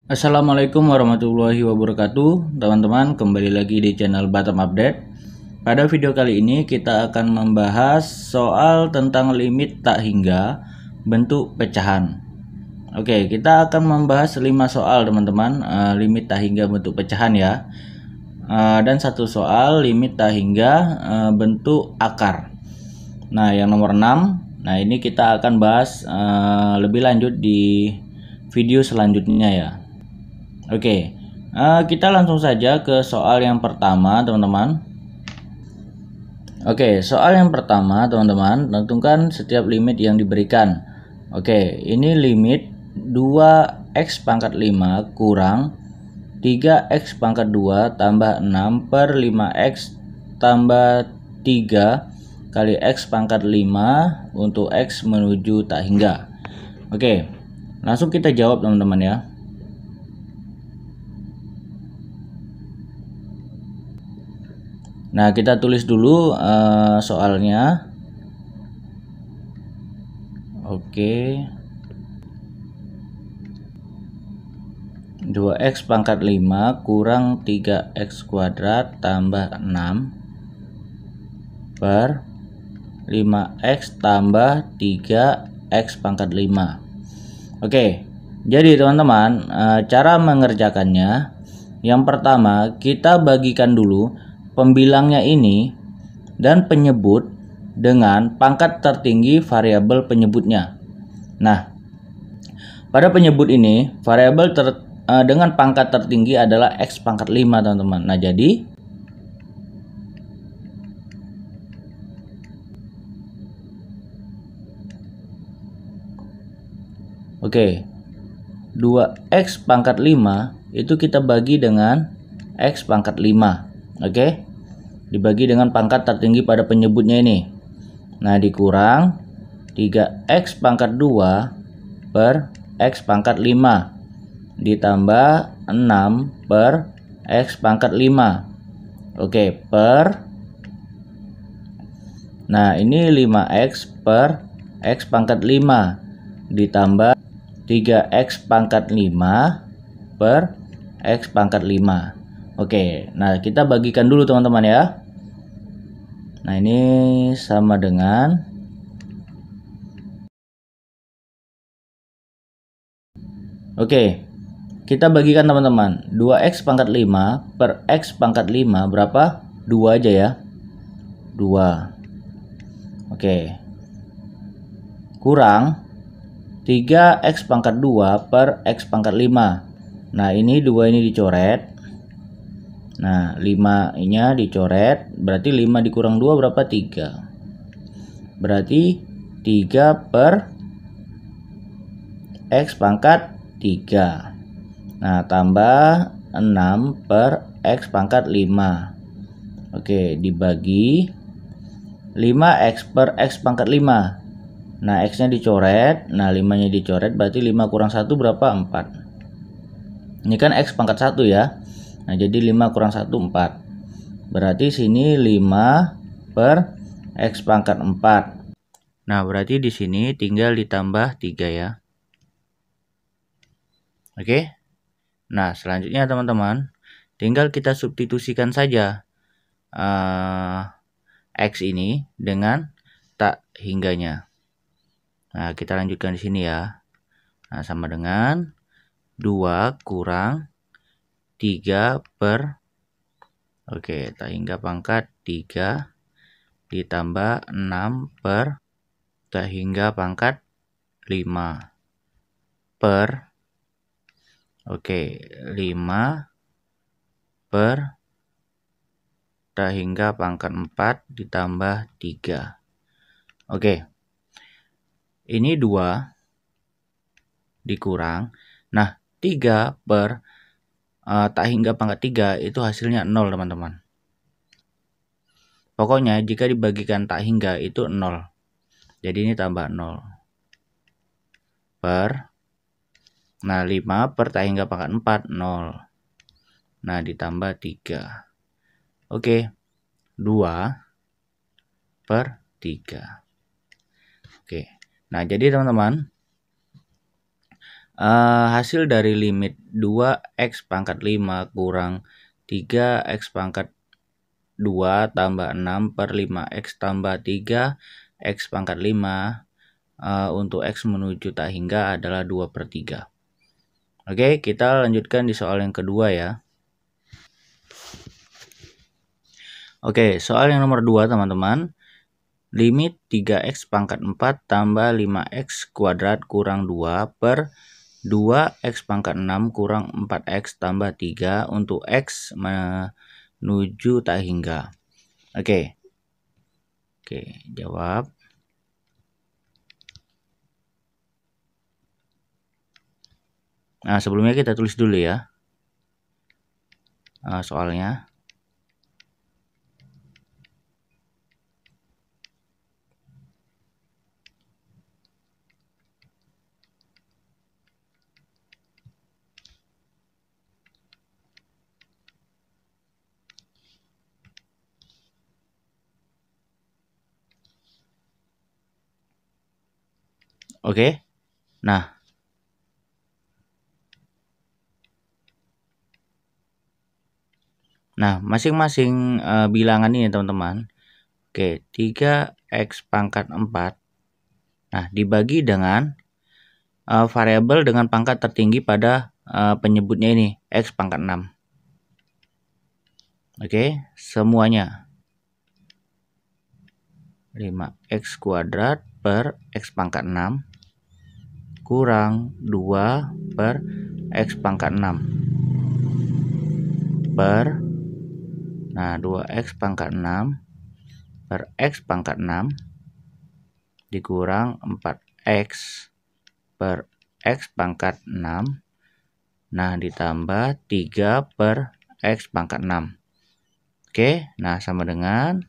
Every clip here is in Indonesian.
Assalamualaikum warahmatullahi wabarakatuh, teman-teman. Kembali lagi di channel Batam Update. Pada video kali ini kita akan membahas soal tentang limit tak hingga bentuk pecahan. Oke, kita akan membahas 5 soal, teman-teman, limit tak hingga bentuk pecahan ya. Dan satu soal limit tak hingga bentuk akar. Nah, yang nomor 6. Nah, ini kita akan bahas lebih lanjut di video selanjutnya ya. Oke, kita langsung saja ke soal yang pertama, teman-teman. Oke, soal yang pertama, teman-teman, tentukan setiap limit yang diberikan. Oke, ini limit 2x pangkat 5 kurang 3x pangkat 2 tambah 6 per 5x tambah 3 kali x pangkat 5 untuk x menuju tak hingga. Oke, langsung kita jawab, teman-teman ya. Nah, kita tulis dulu soalnya. Oke. 2x pangkat 5 kurang 3x kuadrat tambah 6 per 5x tambah 3x pangkat 5. Oke. Jadi, teman-teman, cara mengerjakannya, yang pertama kita bagikan dulu pembilangnya ini dan penyebut dengan pangkat tertinggi variabel penyebutnya. Nah, pada penyebut ini variabel dengan pangkat tertinggi adalah x pangkat 5, teman-teman. Nah, jadi oke, 2x pangkat 5 itu kita bagi dengan x pangkat 5. Oke, dibagi dengan pangkat tertinggi pada penyebutnya ini. Nah, dikurang 3x pangkat 2 per x pangkat 5 ditambah 6 per x pangkat 5. Oke, per, nah ini 5x per x pangkat 5 ditambah 3x pangkat 5 per x pangkat 5. Oke, nah kita bagikan dulu, teman-teman ya. Nah, ini sama dengan oke, kita bagikan, teman-teman. 2x pangkat 5 per x pangkat 5 berapa? 2 aja ya. 2. Oke. Kurang 3x pangkat 2 per x pangkat 5. Nah, ini 2 ini dicoret. Nah, 5-nya dicoret, berarti 5 dikurang 2 berapa? 3. Berarti 3 per x pangkat 3. Nah, tambah 6 per x pangkat 5. Oke, dibagi 5x per x pangkat 5. Nah, x-nya dicoret. Nah, 5-nya dicoret, berarti 5 kurang 1 berapa? 4. Ini kan x pangkat 1 ya. Nah, jadi 5 kurang 1, 4. Berarti sini 5 per x pangkat 4. Nah, berarti di sini tinggal ditambah 3 ya. Oke. Nah, selanjutnya, teman-teman, tinggal kita substitusikan saja x ini dengan tak hingganya. Nah, kita lanjutkan di sini ya. Nah, sama dengan 2 kurang 3 per oke, tak hingga pangkat 3 ditambah 6 per tak hingga pangkat 5 per oke, 5 per tak hingga pangkat 4 ditambah 3. Oke. Ini 2 dikurang. Nah, 3 per tak hingga pangkat 3 itu hasilnya 0, teman-teman. Pokoknya jika dibagikan tak hingga itu 0. Jadi ini tambah 0. Per, nah 5 per tak hingga pangkat 4, 0. Nah, ditambah 3. Oke, 2 per 3. Oke, nah jadi, teman-teman, Hasil dari limit 2x pangkat 5 kurang 3x pangkat 2 tambah 6 per 5x tambah 3x pangkat 5 untuk x menuju tak hingga adalah 2/3. Oke, kita lanjutkan di soal yang kedua ya. Oke, soal yang nomor 2 teman-teman. Limit 3x pangkat 4 tambah 5x kuadrat kurang 2 per 2x pangkat 6 kurang 4x tambah 3 untuk x menuju tak hingga. Oke, jawab. Nah, sebelumnya kita tulis dulu ya soalnya. Oke, nah masing-masing bilangan ini teman-teman. Oke, 3x pangkat 4. Nah, dibagi dengan variabel dengan pangkat tertinggi pada penyebutnya ini, x pangkat 6. Oke, semuanya 5x kuadrat per x pangkat 6 kurang 2 per x pangkat 6 per 2x pangkat 6 per x pangkat 6 dikurang 4x per x pangkat 6 ditambah 3 per x pangkat 6. Oke, sama dengan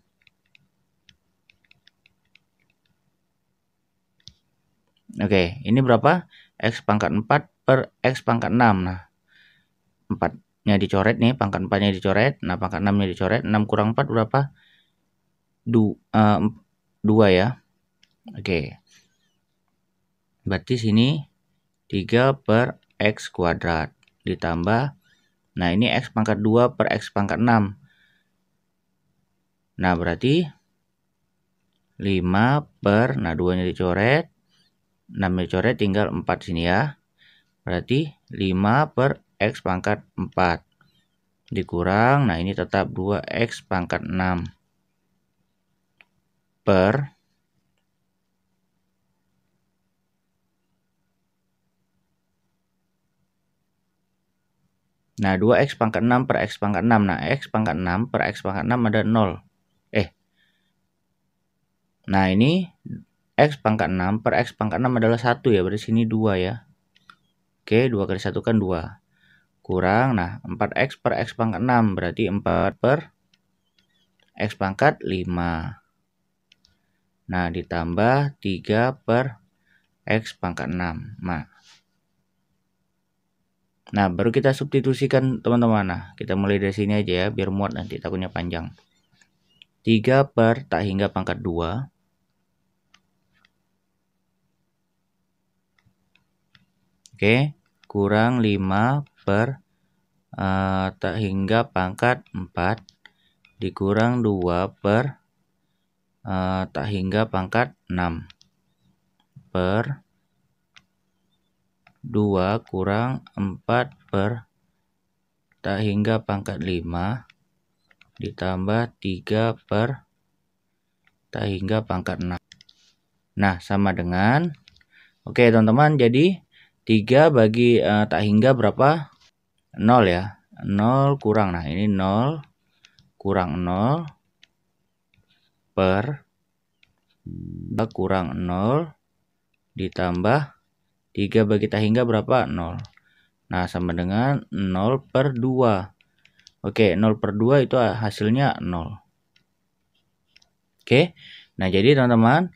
ini berapa? X pangkat 4 per X pangkat 6. Nah, 4-nya dicoret nih, pangkat 4-nya dicoret. Nah, pangkat 6-nya dicoret. 6 kurang 4 berapa? 2 ya. Oke. Berarti sini 3 per X kuadrat. Ditambah, nah ini X pangkat 2 per X pangkat 6. Nah, berarti 5 per, 2-nya dicoret. 6 dicoret, tinggal 4 sini ya. Berarti 5 per X pangkat 4 dikurang, ini tetap 2X pangkat 6 per 2X pangkat 6 per X pangkat 6. Nah, X pangkat 6 per X pangkat 6 ada 0. Nah, ini X pangkat 6 per X pangkat 6 adalah 1 ya, berarti sini 2 ya. Oke, 2 kali 1 kan 2. Kurang, 4X per X pangkat 6, berarti 4 per X pangkat 5. Nah, ditambah 3 per X pangkat 6. Nah, baru kita substitusikan teman-teman. Nah, kita mulai dari sini aja ya, biar muat nanti takutnya panjang. 3 per tak hingga pangkat 2. Oke, kurang 5 per tak hingga pangkat 4 dikurang 2 per tak hingga pangkat 6 per 2 kurang 4 per tak hingga pangkat 5 ditambah 3 per tak hingga pangkat 6. Nah, sama dengan, oke teman-teman, jadi 3 bagi tak hingga berapa? 0 ya. 0 kurang, ini 0 kurang 0 per 2 kurang 0 ditambah 3 bagi tak hingga berapa? 0. Nah, sama dengan 0 per 2. Oke, 0 per 2 itu hasilnya 0. Oke, nah jadi teman-teman,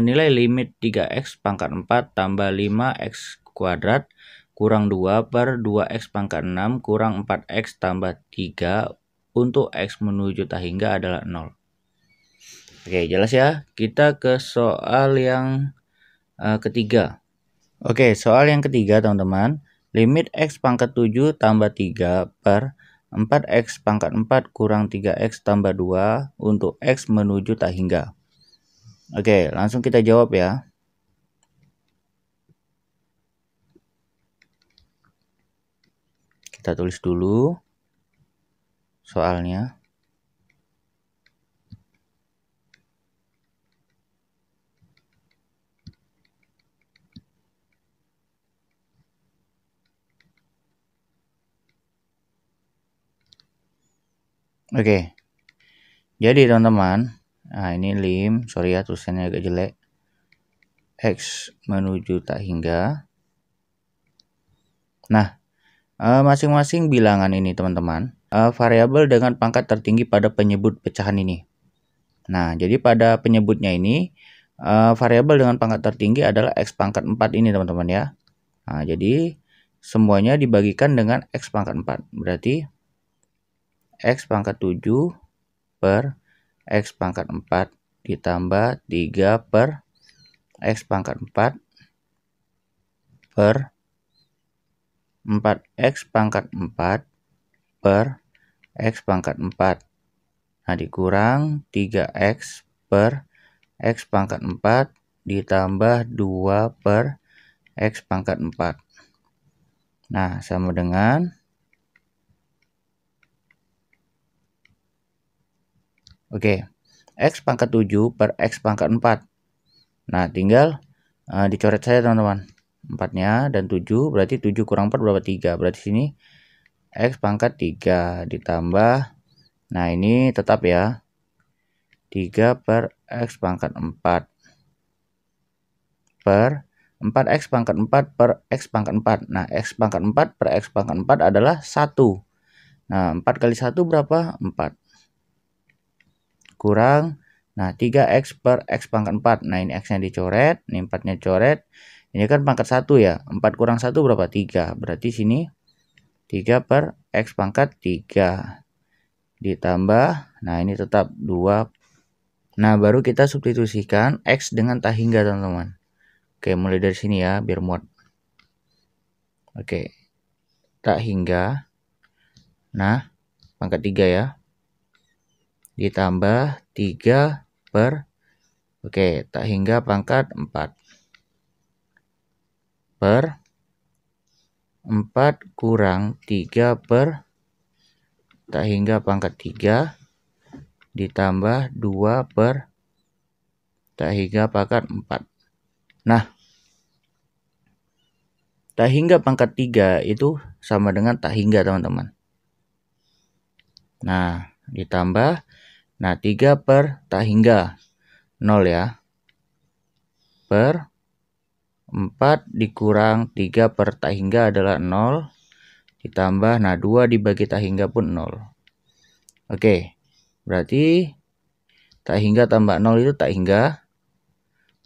nilai limit 3x pangkat 4 tambah 5x kuadrat kurang 2 per 2x pangkat 6 kurang 4x tambah 3 untuk x menuju tak hingga adalah 0. Oke, jelas ya. Kita ke soal yang ketiga. Oke, soal yang ketiga teman-teman. Limit X pangkat 7 tambah 3 per 4X pangkat 4 kurang 3X tambah 2 untuk X menuju tak hingga. Oke, langsung kita jawab ya. Kita tulis dulu soalnya. Oke. Jadi teman-teman, nah ini sorry ya tulisannya agak jelek. X menuju tak hingga. Nah, masing-masing bilangan ini teman-teman, variabel dengan pangkat tertinggi pada penyebut pecahan ini. Nah, jadi pada penyebutnya ini, variabel dengan pangkat tertinggi adalah X pangkat 4 ini teman-teman ya. Nah, jadi semuanya dibagikan dengan X pangkat 4. Berarti X pangkat 7 per X pangkat 4 ditambah 3 per X pangkat 4 per 4X pangkat 4 per X pangkat 4. Nah, dikurang 3X per X pangkat 4 ditambah 2 per X pangkat 4. Nah, sama dengan X pangkat 7 per X pangkat 4. Nah, tinggal dicoret saja teman-teman. 4-nya dan 7, berarti 7 kurang 4 berapa? 3. Berarti sini X pangkat 3 ditambah, nah ini tetap ya, 3 per X pangkat 4 per 4X pangkat 4 per X pangkat 4. Nah, X pangkat 4 per X pangkat 4 adalah 1. Nah, 4 kali 1 berapa? 4. Kurang, nah 3X per X pangkat 4. Nah, ini X-nya dicoret, ini 4-nya coret. Ini kan pangkat 1 ya. 4 kurang 1 berapa? 3. Berarti sini 3 per X pangkat 3. Ditambah, nah ini tetap 2. Nah, baru kita substitusikan X dengan tak hingga teman-teman. Oke, mulai dari sini ya, biar muat. Oke, tak hingga. Nah, pangkat 3 ya. Ditambah 3 per, oke, tak hingga pangkat 4. Per 4 kurang 3 per tak hingga pangkat 3. Ditambah 2 per tak hingga pangkat 4. Nah, tak hingga pangkat 3 itu sama dengan tak hingga teman-teman. Nah, ditambah, nah 3 per tak hingga 0 ya. Per 4 dikurang 3 per tak hingga adalah 0. Ditambah, nah 2 dibagi tak hingga pun 0. Oke, berarti tak hingga tambah 0 itu tak hingga.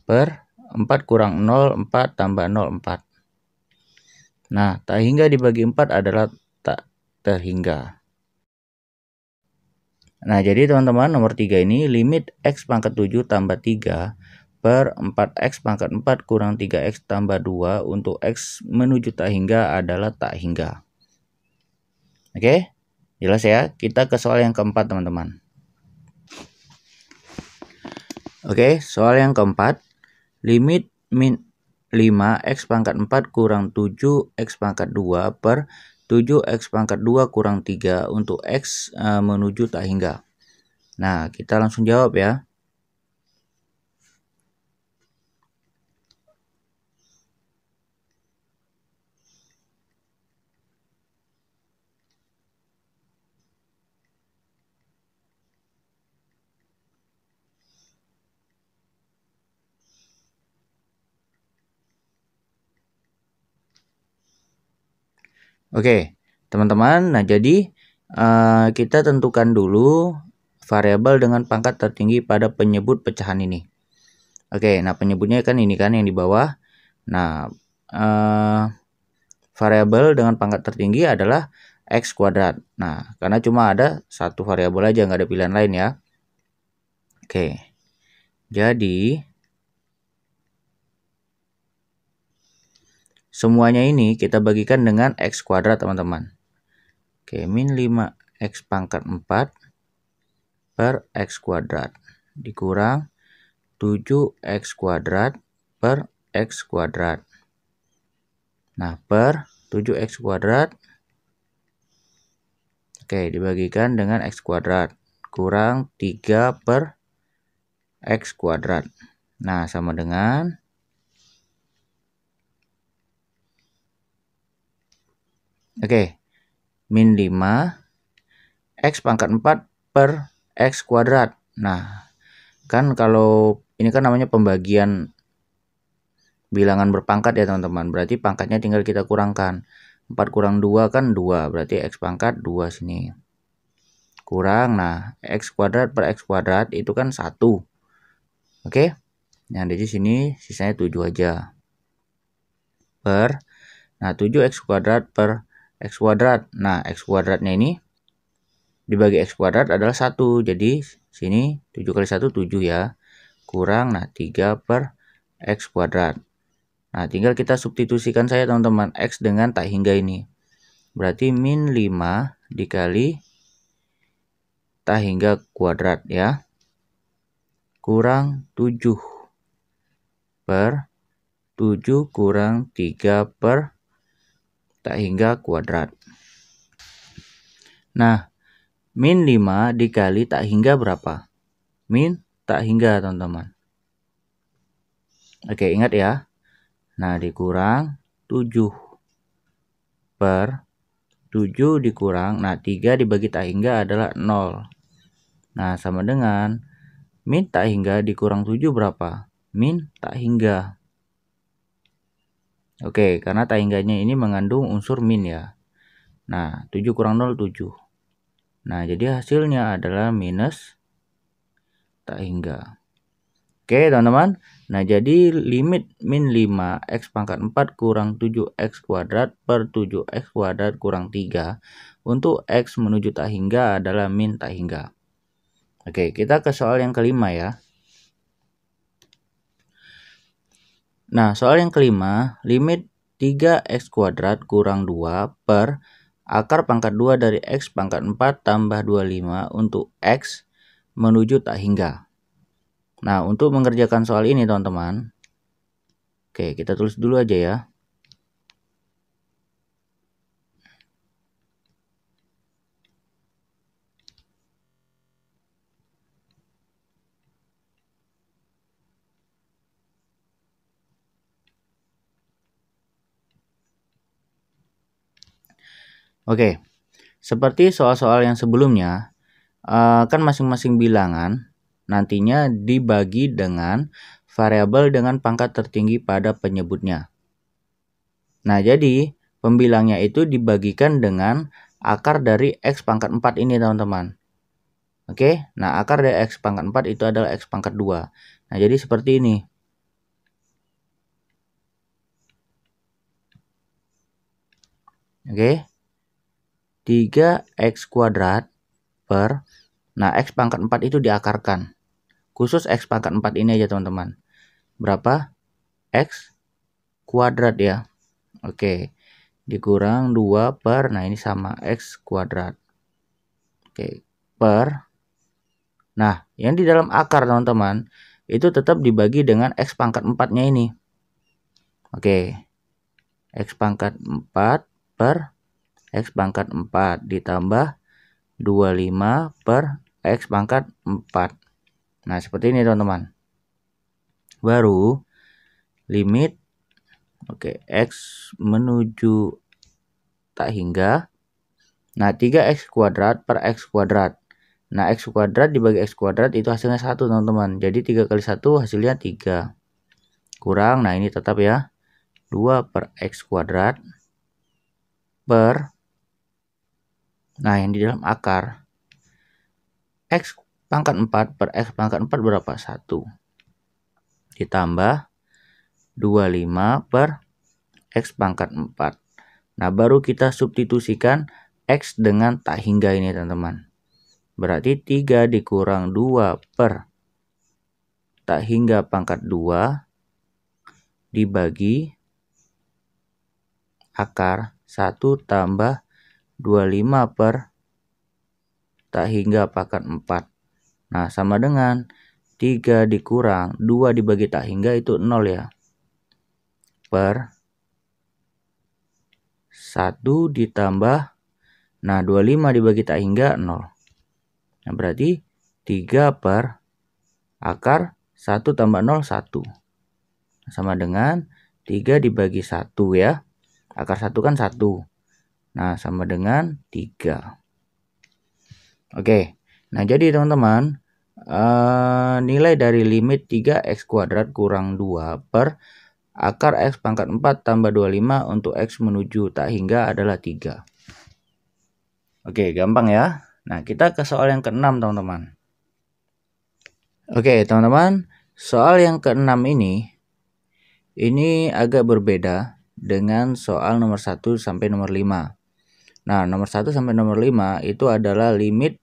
Per 4 kurang 0, 4 tambah 0, 4. Nah, tak hingga dibagi 4 adalah tak terhingga. Nah, jadi teman-teman nomor 3 ini limit X pangkat 7 tambah 3 per 4X pangkat 4 kurang 3X tambah 2 untuk X menuju tak hingga adalah tak hingga. Oke, jelas ya? Kita ke soal yang keempat teman-teman. Oke, soal yang keempat. Limit min 5X pangkat 4 kurang 7X pangkat 2 per 7X pangkat 2 kurang 3 untuk X menuju tak hingga. Nah, kita langsung jawab ya. Oke, teman-teman. Nah, jadi kita tentukan dulu variabel dengan pangkat tertinggi pada penyebut pecahan ini. Oke, nah penyebutnya kan ini kan yang di bawah. Nah, variabel dengan pangkat tertinggi adalah X kuadrat. Nah, karena cuma ada satu variabel aja, nggak ada pilihan lain ya. Oke, jadi semuanya ini kita bagikan dengan X kuadrat teman-teman. Oke, min 5X pangkat 4 per X kuadrat dikurang 7X kuadrat per X kuadrat. Nah, per 7X kuadrat. Oke, dibagikan dengan X kuadrat kurang 3 per X kuadrat. Nah, sama dengan min 5 X pangkat 4 per X kuadrat. Nah, kan kalau ini kan namanya pembagian bilangan berpangkat ya teman-teman. Berarti pangkatnya tinggal kita kurangkan. 4 kurang 2 kan 2. Berarti X pangkat 2 sini. Kurang, nah X kuadrat per X kuadrat itu kan 1. Oke. Nah, di sini sisanya 7 aja. Per, nah 7X kuadrat per X kuadrat. Nah, X kuadratnya ini dibagi X kuadrat adalah 1. Jadi sini 7 kali 1 7 ya. Kurang, nah 3 per X kuadrat. Nah, tinggal kita substitusikan saja teman-teman X dengan tak hingga ini. Berarti min 5 dikali tak hingga kuadrat ya. Kurang 7 per 7 kurang 3 per tak hingga kuadrat. Nah, min 5 dikali tak hingga berapa? Min tak hingga teman-teman. Oke, ingat ya. Nah, dikurang 7 per 7 dikurang, nah 3 dibagi tak hingga adalah 0. Nah, sama dengan min tak hingga dikurang 7 berapa? Min tak hingga. Oke, karena tak hingganya ini mengandung unsur min ya. Nah, 7 kurang 0 7. Nah, jadi hasilnya adalah minus tak hingga. Oke teman-teman, nah jadi limit min 5 X pangkat 4 kurang 7X kuadrat per 7X kuadrat kurang 3 untuk X menuju tak hingga adalah min tak hingga. Oke, kita ke soal yang kelima ya. Nah, soal yang kelima, limit 3X kuadrat kurang 2 per akar pangkat 2 dari X pangkat 4 tambah 25 untuk X menuju tak hingga. Nah, untuk mengerjakan soal ini teman-teman, oke kita tulis dulu aja ya. Oke, seperti soal-soal yang sebelumnya, kan masing-masing bilangan nantinya dibagi dengan variabel dengan pangkat tertinggi pada penyebutnya. Nah, jadi pembilangnya itu dibagikan dengan akar dari X pangkat 4 ini teman-teman. Oke, nah akar dari X pangkat 4 itu adalah X pangkat 2. Nah, jadi seperti ini. Oke, 3X kuadrat per, nah X pangkat 4 itu diakarkan. Khusus X pangkat 4 ini aja teman-teman. Berapa? X kuadrat ya. Oke, dikurang 2 per, nah ini sama X kuadrat. Oke, per, nah yang di dalam akar teman-teman itu tetap dibagi dengan X pangkat 4 nya ini. Oke, X pangkat 4 per X pangkat 4 ditambah 25 per X pangkat 4. Nah, seperti ini teman-teman. Baru limit X menuju tak hingga. Nah, 3X kuadrat per X kuadrat. Nah, X kuadrat dibagi X kuadrat itu hasilnya 1 teman-teman. Jadi 3 kali 1 hasilnya 3. Kurang, nah ini tetap ya. 2 per X kuadrat per, nah yang di dalam akar X pangkat 4 per X pangkat 4 berapa? 1. Ditambah 25 per X pangkat 4. Nah, baru kita substitusikan X dengan tak hingga ini teman-teman. Berarti 3 dikurang 2 per tak hingga pangkat 2 dibagi akar 1 tambah 25 per tak hingga pangkat 4. Nah, sama dengan 3 dikurang 2 dibagi tak hingga itu 0 ya. Per 1 ditambah, nah 25 dibagi tak hingga 0. Nah, berarti 3 per akar 1 tambah 0, 1. Sama dengan 3 dibagi 1 ya. Akar 1 kan 1. Nah, sama dengan 3. Oke, nah jadi teman-teman, nilai dari limit 3x kuadrat kurang 2 per akar x pangkat 4 tambah 25 untuk x menuju tak hingga adalah 3. Oke, gampang ya. Nah, kita ke soal yang ke-6 teman-teman. Oke, teman-teman, soal yang ke-6 ini agak berbeda dengan soal nomor 1 sampai nomor 5. Nah, nomor 1 sampai nomor 5 itu adalah limit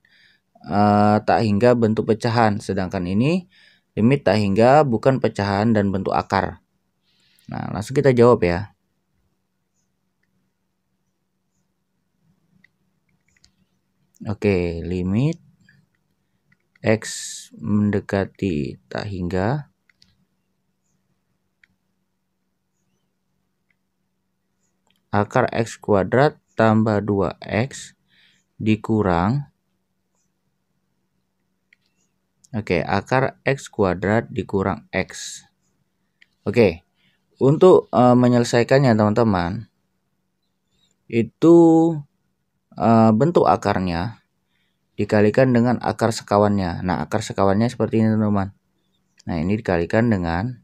tak hingga bentuk pecahan, sedangkan ini limit tak hingga bukan pecahan dan bentuk akar. Nah, langsung kita jawab ya. Oke, limit x mendekati tak hingga akar x kuadrat tambah 2x dikurang akar x kuadrat dikurang x. Oke, untuk menyelesaikannya teman-teman, itu bentuk akarnya dikalikan dengan akar sekawannya. Nah, akar sekawannya seperti ini teman-teman. Nah, ini dikalikan dengan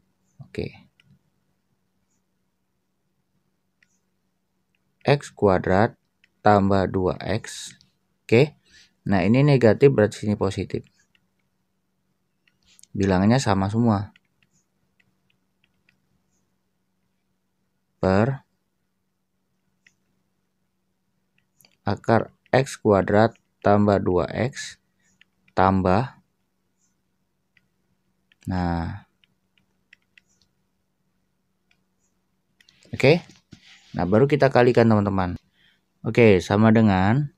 x kuadrat tambah 2x. Nah, ini negatif berarti sini positif. Bilangannya sama semua. Per akar x kuadrat tambah 2x tambah, nah nah baru kita kalikan teman-teman. Sama dengan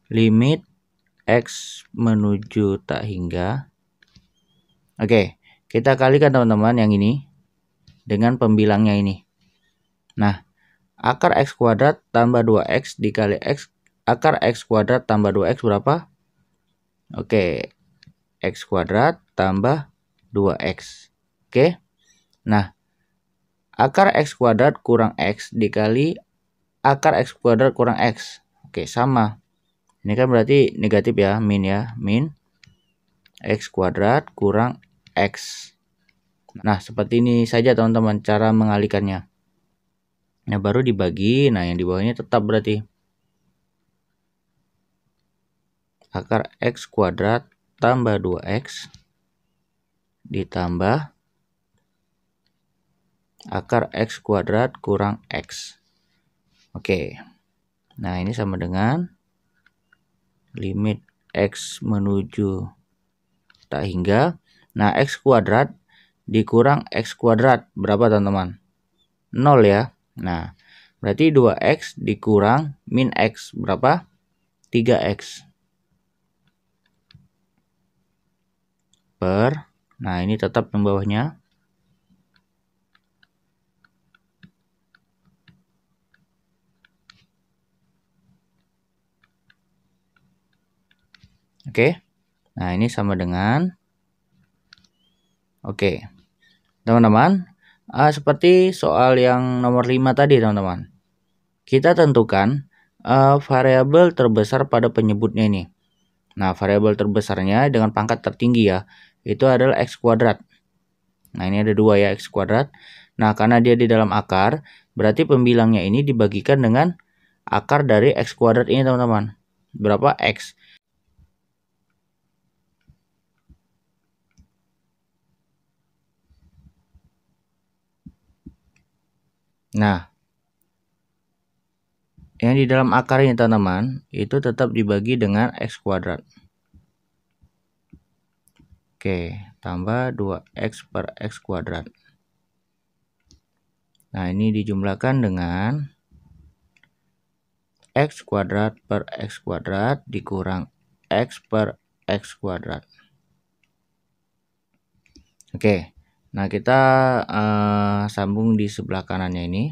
limit x menuju tak hingga. Kita kalikan teman-teman yang ini dengan pembilangnya ini. Nah, akar x kuadrat tambah 2x dikali x, akar x kuadrat tambah 2x berapa? X kuadrat tambah 2x. Nah, akar x kuadrat kurang x dikali akar x kuadrat kurang x. Sama. Ini kan berarti negatif ya, min ya, min x kuadrat kurang x. Nah, seperti ini saja teman-teman cara mengalihkannya. Nah, baru dibagi, nah yang di bawahnya tetap berarti akar x kuadrat tambah 2x ditambah akar x kuadrat kurang x. Nah ini sama dengan limit x menuju tak hingga. Nah, x kuadrat dikurang x kuadrat berapa teman-teman? 0 ya. Nah, berarti 2x dikurang min x berapa? 3x. Per, nah ini tetap yang bawahnya. Nah ini sama dengan teman-teman, seperti soal yang nomor 5 tadi teman-teman. Kita tentukan variabel terbesar pada penyebutnya ini. Nah, variabel terbesarnya dengan pangkat tertinggi ya, itu adalah x kuadrat. Nah, ini ada 2 ya, x kuadrat. Nah, karena dia di dalam akar, berarti pembilangnya ini dibagikan dengan akar dari x kuadrat ini teman-teman. Berapa? X. Nah, yang di dalam akar ini teman-teman, itu tetap dibagi dengan x kuadrat. Tambah 2x per x kuadrat. Nah, ini dijumlahkan dengan X kuadrat per X kuadrat dikurang X per X kuadrat. Oke, nah kita sambung di sebelah kanannya ini.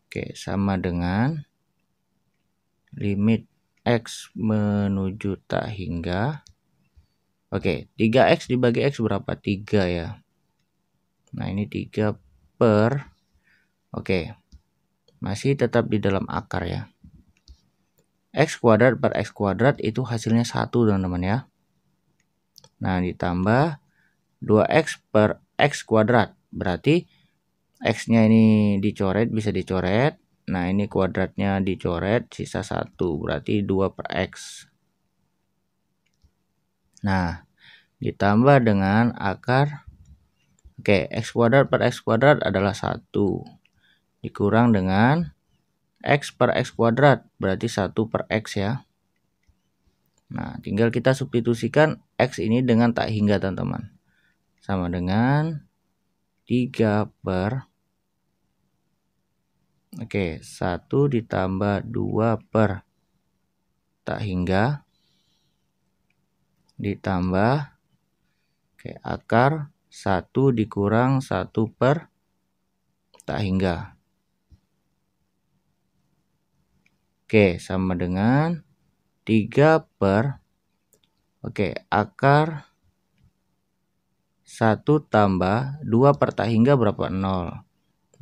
Oke, sama dengan limit X menuju tak hingga. Oke, 3X dibagi X berapa? 3 ya. Nah, ini 3 per. Oke, masih tetap di dalam akar ya. X kuadrat per X kuadrat itu hasilnya 1 teman-teman ya. Nah, ditambah 2X per X kuadrat. Berarti X-nya ini dicoret, bisa dicoret. Nah, ini kuadratnya dicoret, sisa 1. Berarti 2 per X. Nah, ditambah dengan akar. Oke, X kuadrat per X kuadrat adalah 1. Dikurang dengan X per X kuadrat. Berarti 1 per X ya. Nah, tinggal kita substitusikan X ini dengan tak hingga teman-teman. Sama dengan 3 per. Oke, 1 ditambah 2 per tak hingga. Ditambah akar 1 dikurang 1 per tak hingga. Oke, sama dengan 3 per. Oke, akar 1 tambah 2 per tak hingga berapa? 0.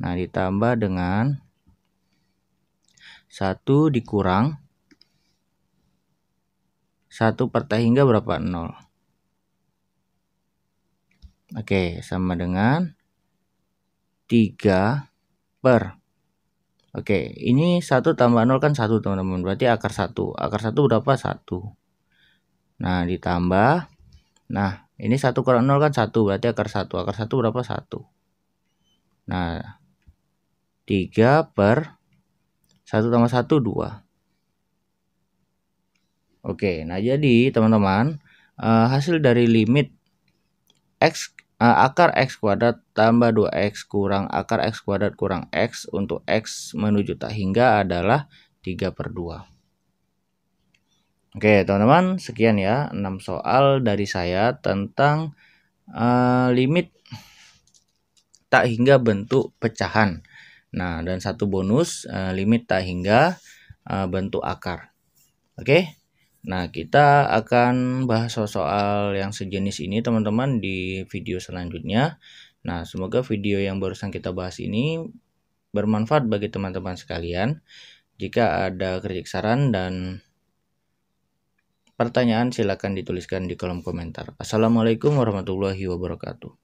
Nah, ditambah dengan 1 dikurang 1 per tak hingga berapa? 0. Oke, sama dengan 3 per. Oke, ini 1 tambah 0 kan 1 teman-teman. Berarti akar 1. Akar 1 berapa? 1. Nah, ditambah. Nah, ini 1 kurang 0 kan 1. Berarti akar 1. Akar 1 berapa? 1. Nah, 3 per 1 tambah 1, 2. Oke, nah jadi teman-teman, hasil dari limit X akar X kuadrat tambah 2X kurang akar X kuadrat kurang X untuk X menuju tak hingga adalah 3 per 2. Oke teman-teman, sekian ya 6 soal dari saya tentang limit tak hingga bentuk pecahan. Nah, dan satu bonus limit tak hingga bentuk akar. Oke. Nah, kita akan bahas soal yang sejenis ini teman-teman di video selanjutnya. Nah, semoga video yang barusan kita bahas ini bermanfaat bagi teman-teman sekalian. Jika ada kritik saran dan pertanyaan silakan dituliskan di kolom komentar. Assalamualaikum warahmatullahi wabarakatuh.